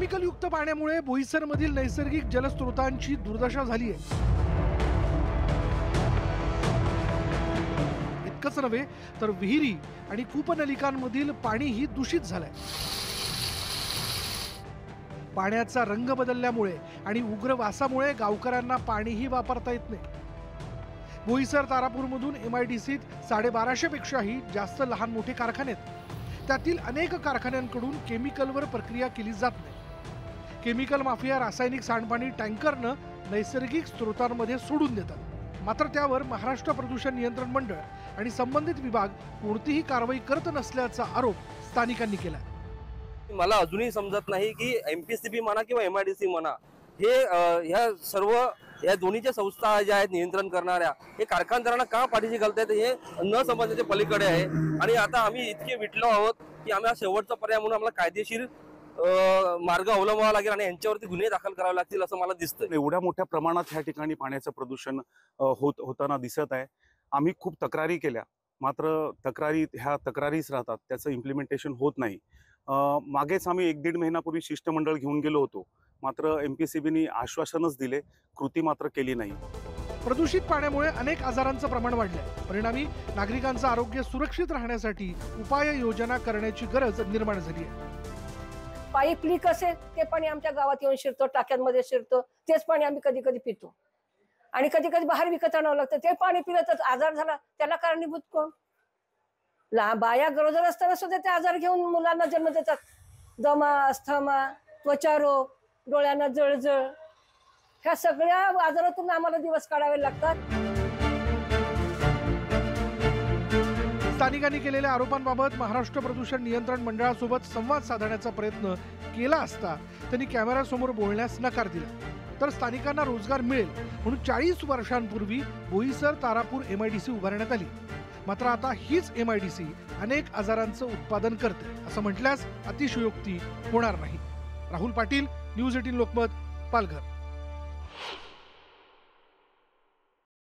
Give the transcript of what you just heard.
केमिकलयुक्त पाण्यामुळे बोईसरमधील नैसर्गिक जलस्रोतांची दुर्दशा झाली आहे। इतकंच नव्हे तर विहिरी आणि कूपनलिकांमधील पाणीही दूषित झालंय। पाण्याचा रंग बदलल्यामुळे आणि उग्र वासामुळे गावकऱ्यांना पाणीही वापरता येत नाही। बोईसर तारापूरमधून MIDCत 1250 पेक्षाही जास्त लहान मोठे कारखाने आहेत। त्यातील अनेक कारखान्यांकडून केमिकलवर प्रक्रिया केली जात नाही। केमिकल माफिया रासायनिक सांडपाणी टँकरनं नैसर्गिक स्रोतांमध्ये सोडून देतात, मात्र त्यावर महाराष्ट्र प्रदूषण नियंत्रण मंडळ आणि संबंधित विभाग कोणतीही कारवाई करत नसल्याचा आरोप स्थानिकांनी केला। मला अजूनही समजत नाही की MPCB म्हणा किंवा MIDC म्हणा, हे ह्या सर्व या दोन्हीच्या संस्था ज्या आहेत नियंत्रण करणाऱ्या, हे कारखानदारांना का पाठीशी घालतायत हे न समजण्याच्या पलीकडे आहे। आणि आता आम्ही इतके विटलो आहोत की आम्हाला शेवटचा पर्याय म्हणून आम्हाला कायदेशीर मार्ग अवलंबावा लागेल आणि यांच्यावरती गुन्हे दाखल करावे लागतील असं मला दिसतं। एवढ्या मोठ्या प्रमाणात ह्या ठिकाणी पाण्याचं प्रदूषण होताना दिसत आहे। आम्ही खूप तक्रारी केल्या, मात्र ह्या तक्रारीच राहतात, त्याचं इम्प्लिमेंटेशन होत नाही। मागेच आम्ही 1-1.5 महिन्यापूर्वी शिष्टमंडळ घेऊन गेलो होतो, मात्र MPCBनी आश्वासनच दिले, कृती मात्र केली नाही। प्रदूषित पाण्यामुळे अनेक आजारांचं प्रमाण वाढलंय। परिणामी नागरिकांचं आरोग्य सुरक्षित राहण्यासाठी उपाययोजना करण्याची गरज निर्माण झाली आहे। पाईप लीक असेल ते पाणी आमच्या गावात येऊन शिरतो, टाक्यांमध्ये शिरतो, तेच पाणी आम्ही कधी कधी पितो आणि कधी कधी बाहेर विकत आणावं लागतं। ते पाणी पिलं तर आजार झाला, त्याला कारणीभूत कोण? बाया गरोदर असताना सुद्धा ते आजार घेऊन मुलांना जन्म देतात। दमा, अस्थमा, त्वचारोग, डोळ्यांना जळजळ, ह्या सगळ्या आजारातून आम्हाला दिवस काढावे लागतात। स्थानिकांनी केलेल्या आरोपांबाबत महाराष्ट्र प्रदूषण नियंत्रण मंडळासोबत संवाद साधण्याचा प्रयत्न केला असता त्यांनी कॅमेऱ्यासमोर बोलण्यास नकार दिला। तर स्थानिकांना रोजगार मिळेल म्हणून 40 वर्षांपूर्वी बोईसर तारापूर MIDC उभारण्यात आली, मात्र आता हीच MIDC अनेक आजारांचं उत्पादन करते असं म्हटल्यास अतिशयोक्ती होणार नाही। राहुल पाटील, न्यूज 18 लोकमत, पालघर।